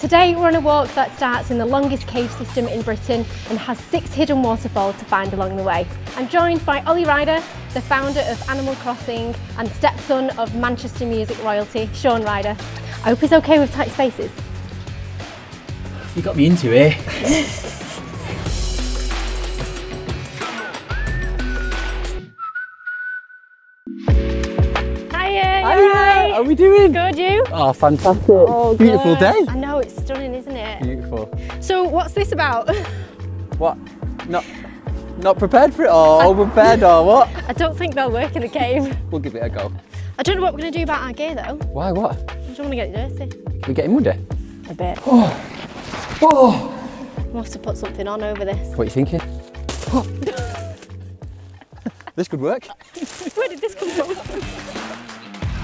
Today we're on a walk that starts in the longest cave system in Britain and has 6 hidden waterfalls to find along the way. I'm joined by Olli Ryder, the founder of Animal Crossing and stepson of Manchester music royalty, Shaun Ryder. I hope he's okay with tight spaces. You got me into it. Hiya, how are we doing? Good, you? Oh, fantastic. Oh, beautiful day. I know, it's stunning, isn't it? Beautiful. So what's this about? What? Not prepared for it or over-prepared or what? I don't think they'll work in the cave. We'll give it a go. I don't know what we're going to do about our gear though. Why, what? I don't want to get it dirty. Can we get in muddy? A bit. Oh. Oh. We'll have to put something on over this. What are you thinking? This could work. Where did this come from?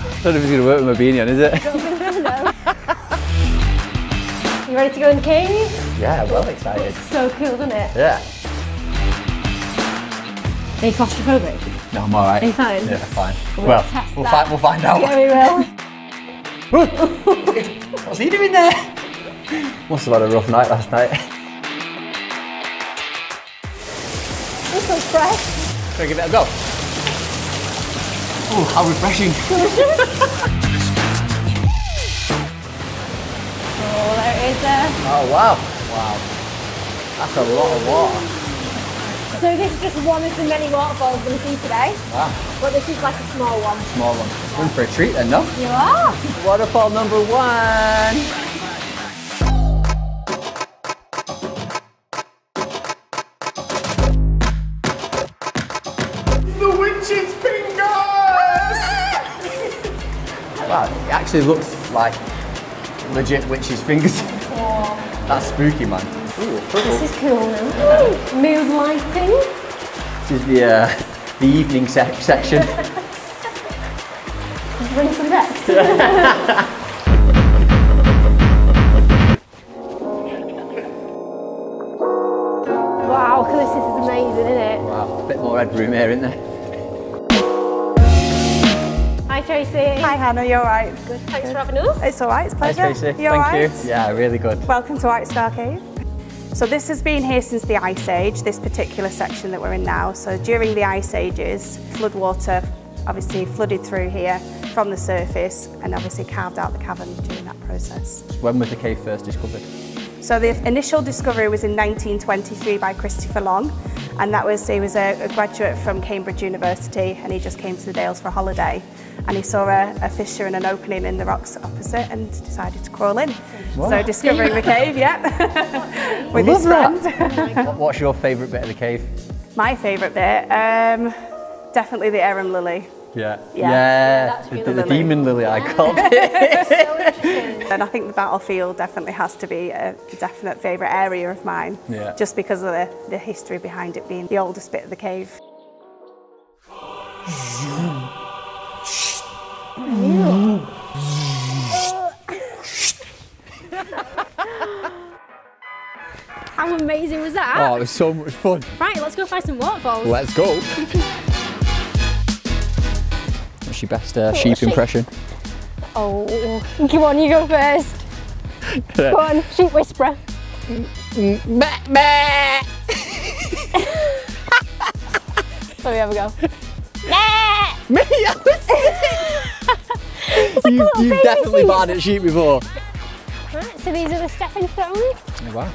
I don't know if it's going to work with my beanie on, is it? I don't think so, no. You ready to go in the cave? Yeah, well excited. It's so cool, isn't it? Yeah. Are you claustrophobic? No, I'm alright. Are you fine? Yeah, fine. We'll find out. Yeah, we will. What's he doing there? Must have had a rough night last night. This one's fresh. Should I give it a go? Oh, how refreshing. Oh, there it is there. Oh, wow. Wow. That's a lot of water. So this is just one of the many waterfalls we're going to see today. Wow. But this is like a small one. Small one. We're in for a treat then, no? You are. Waterfall number 1. Wow, it actually looks like legit witch's fingers. Oh. That's spooky, man. Ooh, This is cool now. Mood lighting. This is the evening section. Bring some decks. Wow, this is amazing, isn't it? Wow, a bit more headroom here, isn't there? Hi Tracy. Hi Hannah, you alright? Good, thanks for having us. It's alright, it's a pleasure. Hi Tracy, You alright? Thank you. Yeah, really good. Welcome to White Star Cave. So this has been here since the Ice Age, this particular section that we're in now. So during the Ice Ages, floodwater obviously flooded through here from the surface and obviously carved out the cavern during that process. When was the cave first discovered? So the initial discovery was in 1923 by Christopher Long, and he was a graduate from Cambridge University, and he just came to the Dales for a holiday, and he saw a fissure and an opening in the rocks opposite and decided to crawl in. Wow. So discovering the cave, yeah, with his friend. What's your favourite bit of the cave? My favourite bit, definitely the arum lily. Yeah. The demon lily I called it. So interesting. And I think the battlefield definitely has to be a definite favourite area of mine, just because of the history behind it being the oldest bit of the cave. How amazing was that? Oh, it was so much fun. Right, let's go find some waterfalls. Let's go. What's your best sheep impression? Oh, come on, you go first. Go on, sheep whisperer. So we have a go. Me? You've definitely barred at sheep before. Right, so these are the stepping stones. Oh, wow.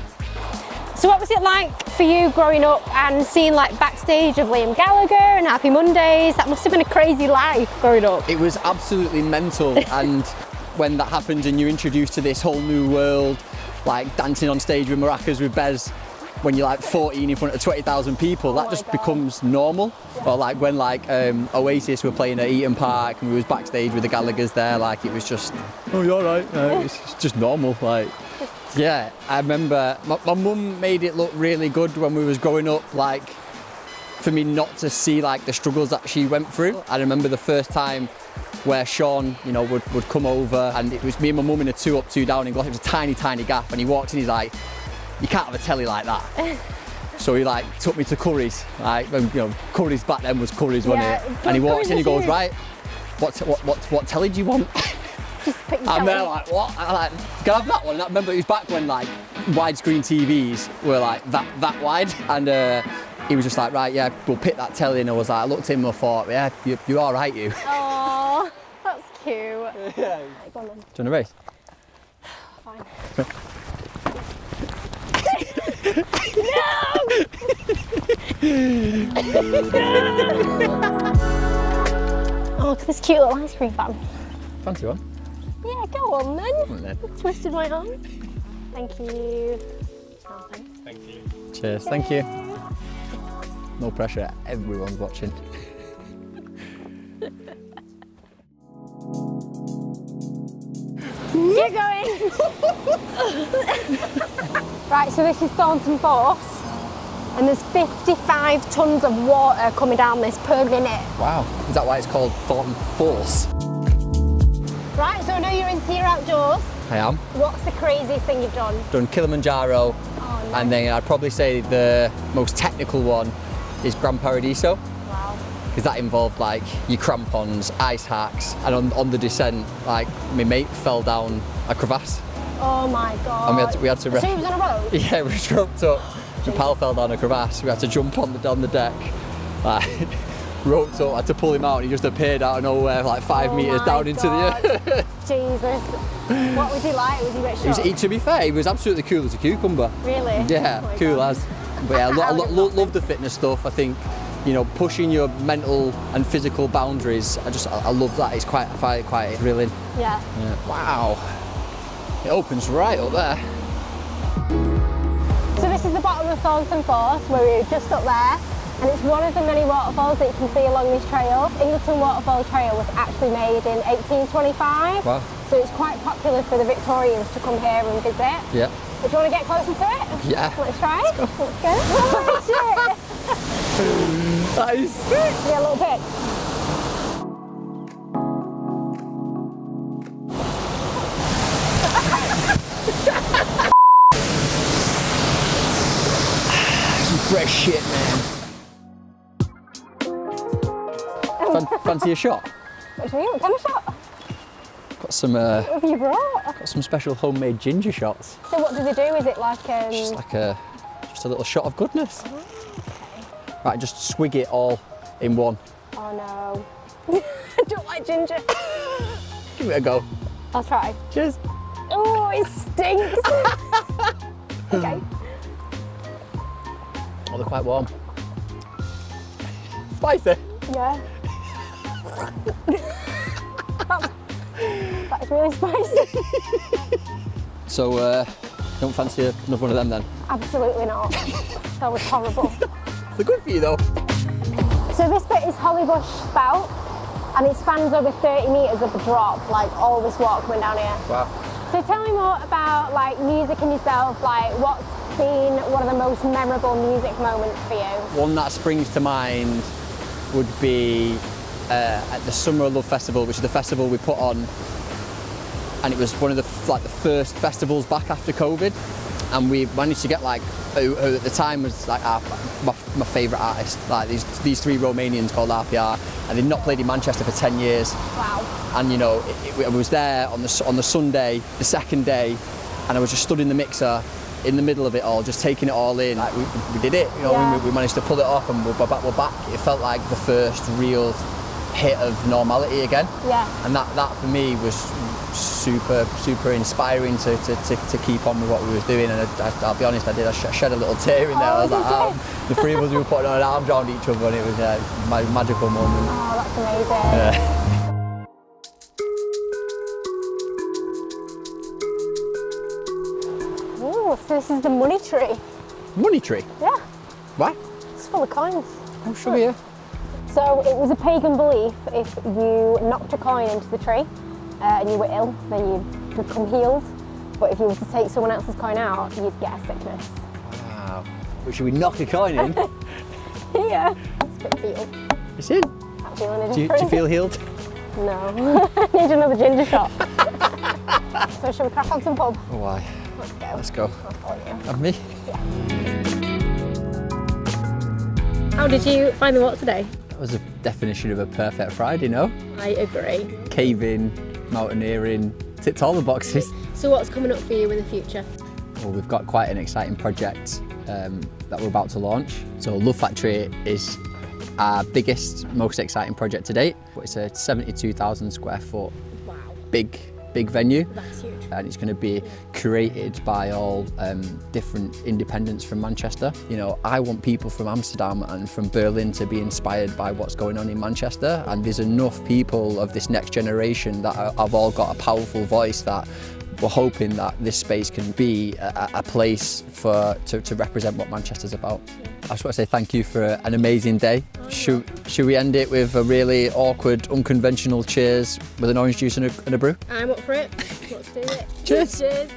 So what was it like for you growing up and seeing like backstage of Liam Gallagher and Happy Mondays? That must have been a crazy life growing up. It was absolutely mental, and when that happens and you're introduced to this whole new world, like dancing on stage with maracas with Bez when you're like 14 in front of 20,000 people, that just becomes normal. Or like when Oasis were playing at Eaton Park and we was backstage with the Gallaghers there, like it was just, oh you're alright, it's just normal. Like, yeah, I remember my mum made it look really good when we was growing up, like for me not to see like the struggles that she went through. I remember the first time where Shaun, you know, would come over, and it was me and my mum in a 2 up, 2 down in Gloucester. It was a tiny gaff, and he walked in, he's like, you can't have a telly like that. So he like took me to Curry's, like, you know, Curry's back then was Curry's, wasn't it? And he walks in, he goes, right, what telly do you want? Just put your And toe they're in. like, what? I'm like, can I have that one? I remember it was back when like widescreen TVs were like that wide, and he was just like, right, yeah, we'll pick that telly. And I was like, I looked at him and I thought, yeah, you're all right, you. Oh, that's cute. Yeah. Right, go on then. Do you want to race? Fine. Oh, look at this cute little ice cream fan. Fancy one? Yeah, go on then. Come on then. Twisted my arm. Thank you. Oh, thanks. Thank you. Cheers, thank you. No pressure, everyone's watching. Keep going. Right, so this is Thornton Force, and there's 55 tonnes of water coming down this per minute. Wow, is that why it's called Thornton Force? Right, so I know you're into your outdoors. I am. What's the craziest thing you've done? Done Kilimanjaro, Oh, and then I'd probably say the most technical one is Gran Paradiso, Wow. because that involved like your crampons, ice hacks, and on the descent, like my mate fell down a crevasse. Oh my God. And we had to So he was on a road? Yeah, we was roped up. My pal fell down a crevasse. We had to jump on the deck, like, roped up. I had to pull him out, and he just appeared out of nowhere, like 5 metres my down into God. the. Jesus. What was he like? Was he a bit shocked? To be fair, he was absolutely cool as a cucumber. Really? Yeah, Oh my cool God. as. But yeah, I would love love the fitness stuff. I think, you know, pushing your mental and physical boundaries. I love that. It's quite thrilling. Yeah. Yeah. Wow. It opens right up there. So this is the bottom of Thornton Force, where we're just up there, and it's one of the many waterfalls that you can see along this trail. Ingleton Waterfall Trail was actually made in 1825. Wow. So it's quite popular for the Victorians to come here and visit. Yeah. But do you want to get closer to it? Yeah. Let's try. Let's go. Oh, shit. That is sick. Yeah, a little bit. Fresh shit, man. Fancy a shot? What do you mean? What kind of shot? Got some. What have you brought? Got some special homemade ginger shots. So what do they do? Is it like Just a little shot of goodness. Right, just swig it all in one. Oh no. I don't like ginger. Give it a go. I'll try. Cheers. Oh, it stinks. Okay. Oh, they're quite warm. Spicy. Yeah. That's really spicy. So, don't fancy another one of them then? Absolutely not. That was horrible. They're good for you though. So this bit is Hollybush Spout, and it spans over 30 metres of a drop, like all this water coming down here. Wow. So tell me more about like music and yourself, like what's been one of the most memorable music moments for you? One that springs to mind would be at the Summer of Love Festival, which is the festival we put on, and it was one of the first festivals back after COVID, and we managed to get like who at the time was like my favourite artist, like these three Romanians called RPR, and they'd not played in Manchester for 10 years. Wow. And you know, I was there on the Sunday, the second day, and I was just stood in the mixer in the middle of it all, just taking it all in. Like we did it, you know, Yeah. we managed to pull it off, and we're back. It felt like the first real hit of normality again. Yeah. And that for me was super inspiring to keep on with what we was doing. And I'll be honest, I shed a little tear in there. I was like, the three of us we were putting our arms around each other, and it was my magical moment. Oh, that's amazing. Yeah. Ooh, so this is the money tree. Money tree? Yeah, Why? it's full of coins. Oh, sure, yeah. So it was a pagan belief, if you knocked a coin into the tree and you were ill, then you'd become healed. But if you were to take someone else's coin out, you'd get a sickness. Wow. But should we knock a coin in? Yeah, that's a bit healed. It's in. Not feeling any Do you different. feel healed? No, I need another ginger shot. So shall we crack on some pub? Oh, why? Let's go. Let's go. I'll follow you. And me? How did you find the water today? That was a definition of a perfect Friday, no? I agree. Cave in, mountaineering, ticked all the boxes. So what's coming up for you in the future? Well, we've got quite an exciting project that we're about to launch. So Love Factory is our biggest, most exciting project to date. It's a 72,000 square foot, Wow. big venue. That's huge. And it's going to be curated by all different independents from Manchester. You know, I want people from Amsterdam and from Berlin to be inspired by what's going on in Manchester, and there's enough people of this next generation that have all got a powerful voice that we're hoping that this space can be a place to represent what Manchester's about. I just want to say thank you for an amazing day. Should we end it with a really awkward, unconventional cheers with an orange juice and a brew? I'm up for it. Let's do it. Cheers. Cheers.